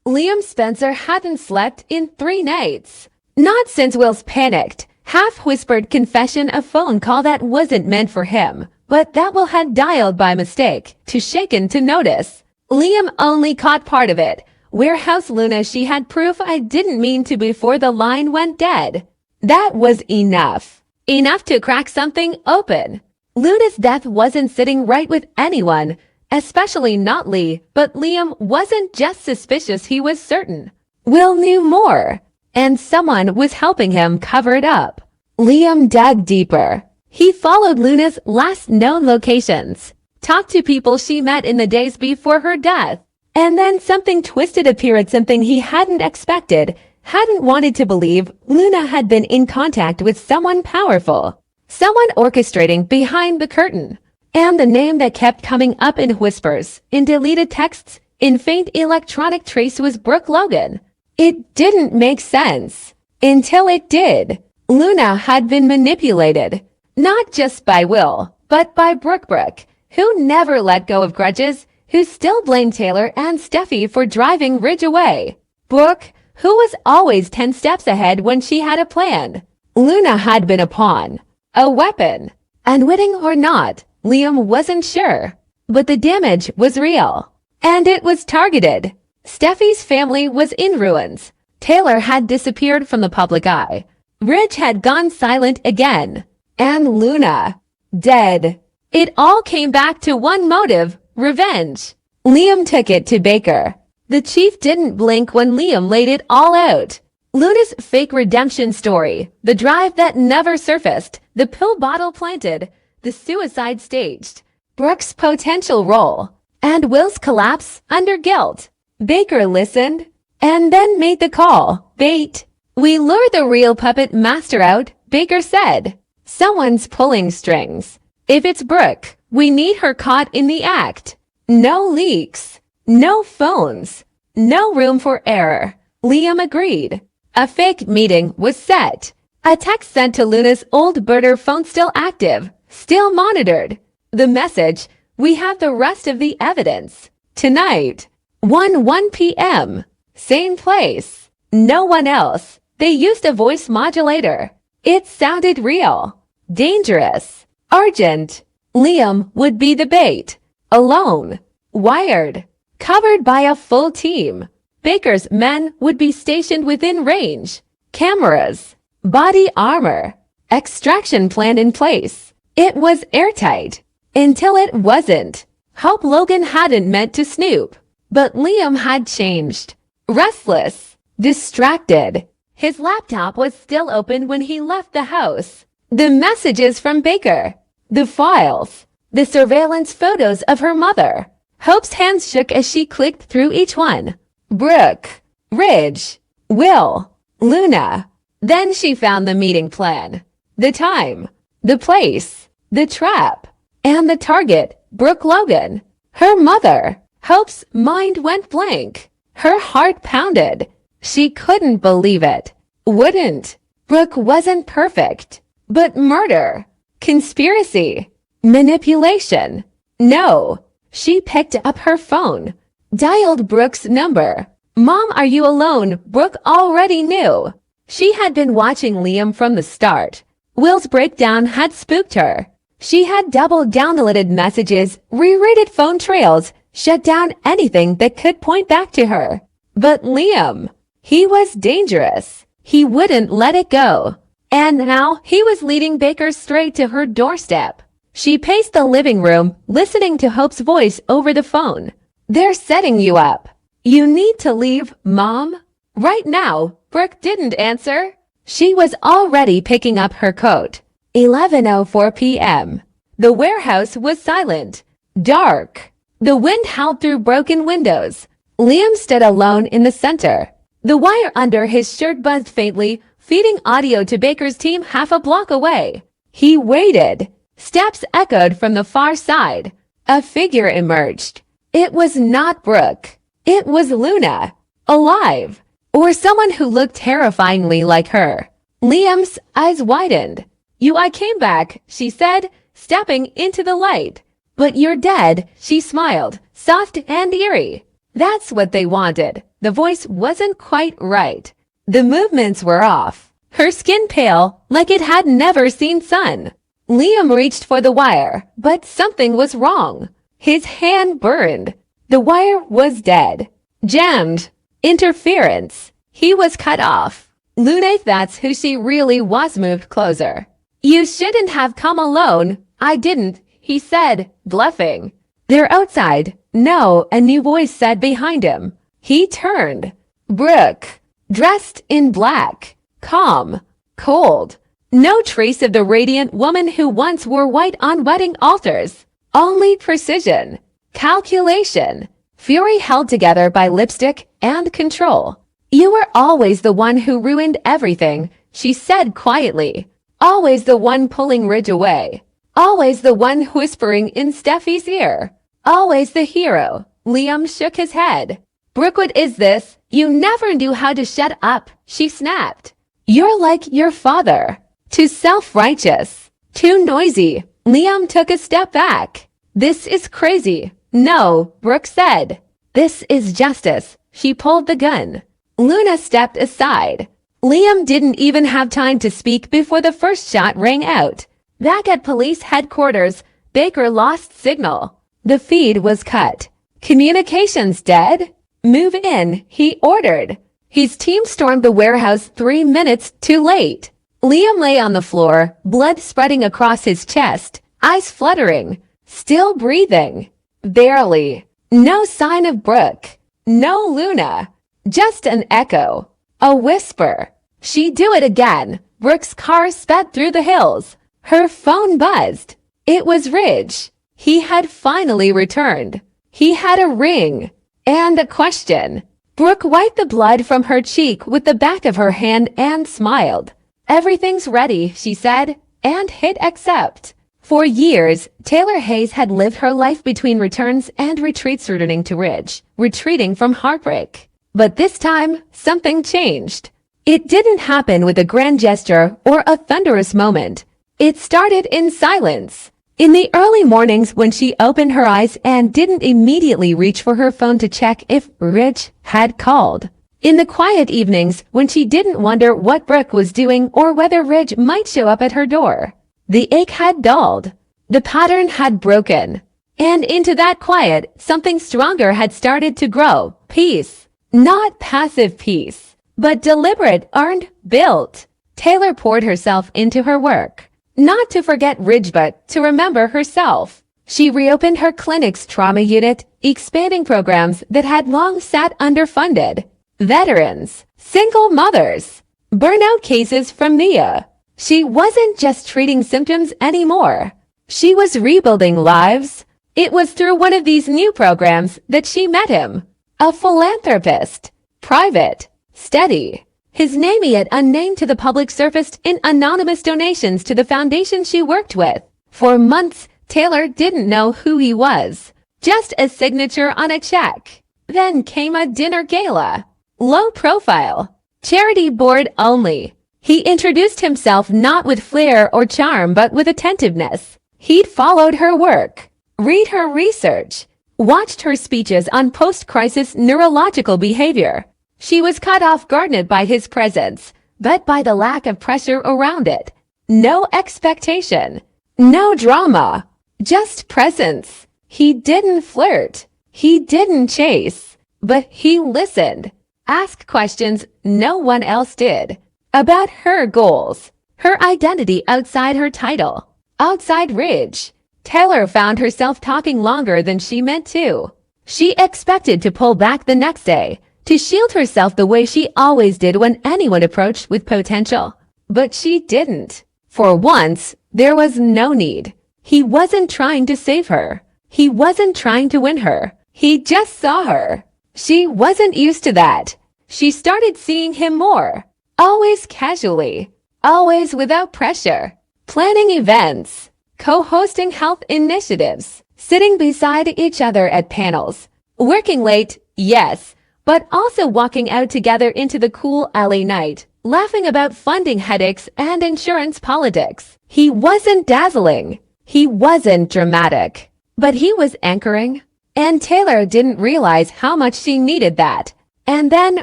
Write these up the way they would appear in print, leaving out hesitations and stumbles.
Liam Spencer hadn't slept in 3 nights. Not since Will's panicked, half-whispered confession a phone call that wasn't meant for him, but that Will had dialed by mistake, too shaken to notice. Liam only caught part of it. "Warehouse Luna, she had proof I didn't mean to before the line went dead." That was enough. Enough to crack something open. Luna's death wasn't sitting right with anyone, especially not Lee, but Liam wasn't just suspicious, he was certain. Will knew more, and someone was helping him cover it up. Liam dug deeper. He followed Luna's last known locations, talked to people she met in the days before her death, and then something twisted appeared, something he hadn't expected, hadn't wanted to believe. Luna had been in contact with someone powerful, someone orchestrating behind the curtain. And the name that kept coming up in whispers, in deleted texts, in faint electronic trace was Brooke Logan. It didn't make sense. Until it did. Luna had been manipulated. Not just by Will, but by Brooke, who never let go of grudges, who still blamed Taylor and Steffi for driving Ridge away. Brooke, who was always 10 steps ahead when she had a plan. Luna had been a pawn. A weapon. Unwitting or not, Liam wasn't sure. But the damage was real. And it was targeted. Steffi's family was in ruins. Taylor had disappeared from the public eye. Ridge had gone silent again. And Luna, dead. It all came back to one motive, revenge. Liam took it to Baker. The chief didn't blink when Liam laid it all out. Luna's fake redemption story, the drive that never surfaced, the pill bottle planted, the suicide staged, Brooke's potential role, and Will's collapse under guilt. Baker listened, and then made the call. "Bait. We lure the real puppet master out," Baker said. "Someone's pulling strings. If it's Brooke, we need her caught in the act. No leaks. No phones. No room for error." Liam agreed. A fake meeting was set. A text sent to Luna's old burner phone, still active, still monitored. The message, "We have the rest of the evidence. Tonight. 1 p.m. Same place. No one else." They used a voice modulator. It sounded real. Dangerous. Urgent. Liam would be the bait. Alone. Wired. Covered by a full team. Baker's men would be stationed within range. Cameras. Body armor. Extraction plan in place. It was airtight. Until it wasn't. Hope Logan hadn't meant to snoop. But Liam had changed. Restless. Distracted. His laptop was still open when he left the house. The messages from Baker. The files. The surveillance photos of her mother. Hope's hands shook as she clicked through each one. Brooke. Ridge. Will. Luna. Then she found the meeting plan. The time. The place. The trap. And the target. Brooke Logan. Her mother. Hope's mind went blank. Her heart pounded. She couldn't believe it. Wouldn't. Brooke wasn't perfect. But murder. Conspiracy. Manipulation. No. She picked up her phone. Dialed Brooke's number. "Mom, are you alone?" Brooke already knew. She had been watching Liam from the start. Will's breakdown had spooked her. She had doubled down, deleted messages, rereaded phone trails, shut down anything that could point back to her. But Liam, he was dangerous. He wouldn't let it go. And now he was leading Baker straight to her doorstep. She paced the living room, listening to Hope's voice over the phone. "They're setting you up. You need to leave, Mom." Right now, Brooke didn't answer. She was already picking up her coat. 11:04 p.m. The warehouse was silent. Dark. The wind howled through broken windows. Liam stood alone in the center. The wire under his shirt buzzed faintly, feeding audio to Baker's team half a block away. He waited. Steps echoed from the far side. A figure emerged. It was not Brooke. It was Luna. Alive. Or someone who looked terrifyingly like her. Liam's eyes widened. I came back," she said, stepping into the light. "But you're dead," she smiled, soft and eerie. That's what they wanted. The voice wasn't quite right. The movements were off. Her skin pale, like it had never seen sun. Liam reached for the wire, but something was wrong. His hand burned. The wire was dead. Jammed. Interference. He was cut off. Luna, that's who she really was, moved closer. You shouldn't have come alone. I didn't, he said, bluffing. They're outside. No, a new voice said behind him. He turned. Brooke. Dressed in black. Calm. Cold. No trace of the radiant woman who once wore white on wedding altars. Only precision. Calculation. Fury held together by lipstick and control. You were always the one who ruined everything, she said quietly. Always the one pulling Ridge away. Always the one whispering in Steffi's ear. Always the hero. Liam shook his head. Brooke, what is this? You never knew how to shut up, she snapped. You're like your father. Too self-righteous. Too noisy. Liam took a step back. This is crazy. No, Brooke said. This is justice. She pulled the gun. Luna stepped aside. Liam didn't even have time to speak before the first shot rang out. Back at police headquarters, Baker lost signal. The feed was cut. Communications dead? Move in, he ordered. His team stormed the warehouse 3 minutes too late. Liam lay on the floor, blood spreading across his chest, eyes fluttering, still breathing. Barely. No sign of Brooke. No Luna. Just an echo. A whisper. She'd do it again. Brooke's car sped through the hills. Her phone buzzed. It was Ridge. He had finally returned. He had a ring. And a question. Brooke wiped the blood from her cheek with the back of her hand and smiled. Everything's ready, she said, and hit accept. For years, Taylor Hayes had lived her life between returns and retreats, returning to Ridge, retreating from heartbreak. But this time, something changed. It didn't happen with a grand gesture or a thunderous moment. It started in silence. In the early mornings when she opened her eyes and didn't immediately reach for her phone to check if Ridge had called. In the quiet evenings when she didn't wonder what Brooke was doing or whether Ridge might show up at her door. The ache had dulled. The pattern had broken. And into that quiet, something stronger had started to grow. Peace. Not passive peace, but deliberate, earned, built. Taylor poured herself into her work. Not to forget Ridge, but to remember herself. She reopened her clinic's trauma unit, expanding programs that had long sat underfunded. Veterans, single mothers, burnout cases from Mia. She wasn't just treating symptoms anymore. She was rebuilding lives. It was through one of these new programs that she met him. A philanthropist. Private. Steady. His name yet unnamed to the public surfaced in anonymous donations to the foundation she worked with. For months, Taylor didn't know who he was. Just a signature on a check. Then came a dinner gala. Low profile. Charity board only. He introduced himself not with flair or charm but with attentiveness. He'd followed her work. Read her research. Watched her speeches on post-crisis neurological behavior. She was caught off guard by his presence, but by the lack of pressure around it. No expectation. No drama. Just presence. He didn't flirt. He didn't chase. But he listened. Asked questions no one else did. About her goals. Her identity outside her title. Outside Ridge. Taylor found herself talking longer than she meant to. She expected to pull back the next day, to shield herself the way she always did when anyone approached with potential. But she didn't. For once, there was no need. He wasn't trying to save her. He wasn't trying to win her. He just saw her. She wasn't used to that. She started seeing him more. Always casually. Always without pressure. Planning events. Co-hosting health initiatives. Sitting beside each other at panels. Working late, yes, but also walking out together into the cool LA night, laughing about funding headaches and insurance politics. He wasn't dazzling. He wasn't dramatic. But he was anchoring. and Taylor didn't realize how much she needed that. And then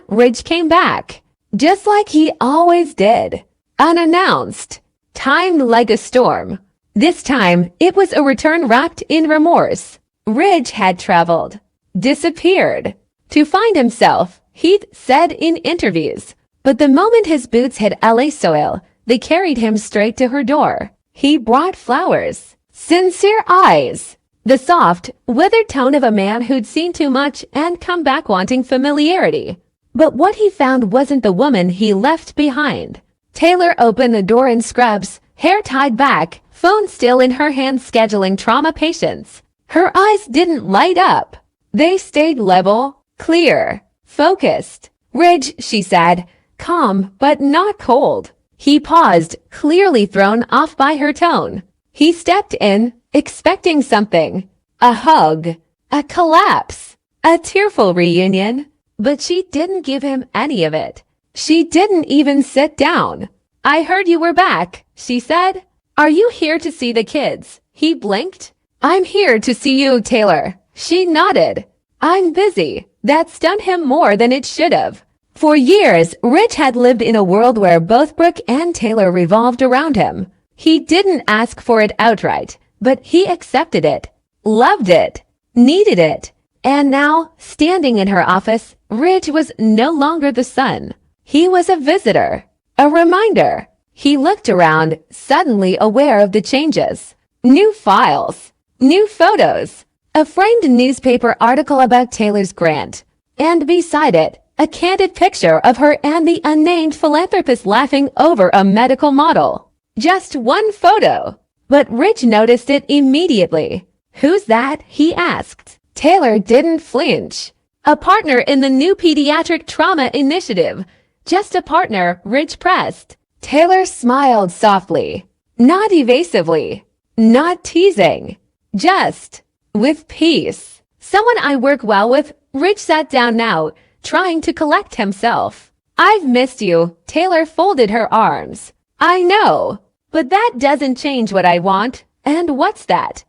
Ridge came back, just like he always did, unannounced, timed like a storm. This time, it was a return wrapped in remorse. Ridge had traveled, disappeared, to find himself, Heath said in interviews. But the moment his boots hit LA soil, they carried him straight to her door. He brought flowers, sincere eyes, the soft, withered tone of a man who'd seen too much and come back wanting familiarity. But what he found wasn't the woman he left behind. Taylor opened the door in scrubs, hair tied back, phone still in her hand scheduling trauma patients. Her eyes didn't light up. They stayed level, clear, focused. Ridge, she said, calm but not cold. He paused, clearly thrown off by her tone. He stepped in, expecting something. A hug, a collapse, a tearful reunion. But she didn't give him any of it. She didn't even sit down. I heard you were back, she said. Are you here to see the kids? He blinked. I'm here to see you, Taylor. She nodded. I'm busy. That stunned him more than it should have. For years, Ridge had lived in a world where both Brooke and Taylor revolved around him. He didn't ask for it outright, but he accepted it, loved it, needed it. And now, standing in her office, Ridge was no longer the son. He was a visitor, a reminder. He looked around, suddenly aware of the changes. New files, new photos, a framed newspaper article about Taylor's grant, and beside it, a candid picture of her and the unnamed philanthropist laughing over a medical model. Just one photo. But Ridge noticed it immediately. Who's that? He asked. Taylor didn't flinch. A partner in the new pediatric trauma initiative. Just a partner, Ridge pressed. Taylor smiled softly. Not evasively. Not teasing. Just with peace. Someone I work well with. Ridge sat down now, trying to collect himself. I've missed you. Taylor folded her arms. I know, but that doesn't change what I want. And what's that?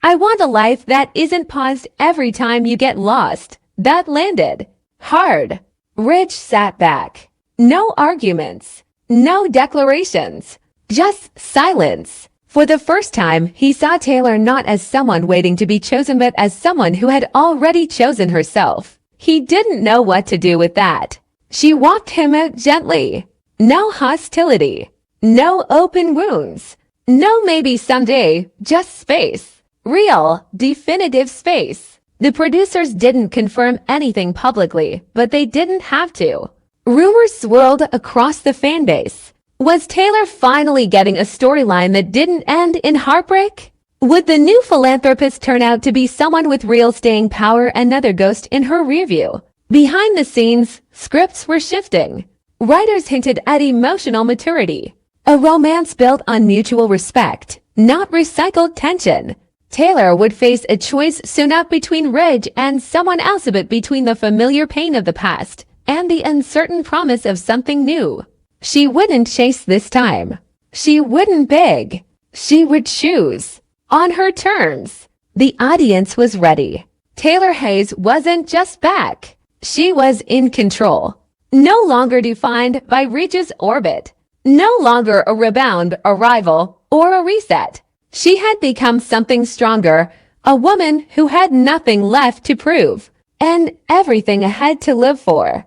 I want a life that isn't paused every time you get lost. That landed hard. Ridge sat back. No arguments. No declarations. Just silence. For the first time, he saw Taylor not as someone waiting to be chosen but as someone who had already chosen herself. He didn't know what to do with that. She walked him out gently. No hostility. No open wounds. No maybe someday, just space. Real, definitive space. The producers didn't confirm anything publicly, but they didn't have to. Rumors swirled across the fanbase. Was Taylor finally getting a storyline that didn't end in heartbreak? Would the new philanthropist turn out to be someone with real staying power, another ghost in her rearview? Behind the scenes, scripts were shifting. Writers hinted at emotional maturity. A romance built on mutual respect, not recycled tension. Taylor would face a choice soon up between Ridge and someone else, a bit between the familiar pain of the past and the uncertain promise of something new. She wouldn't chase this time. She wouldn't beg. She would choose. On her terms. The audience was ready. Taylor Hayes wasn't just back. She was in control. No longer defined by Ridge's orbit. No longer a rebound, a rival, or a reset. She had become something stronger, a woman who had nothing left to prove, and everything ahead to live for.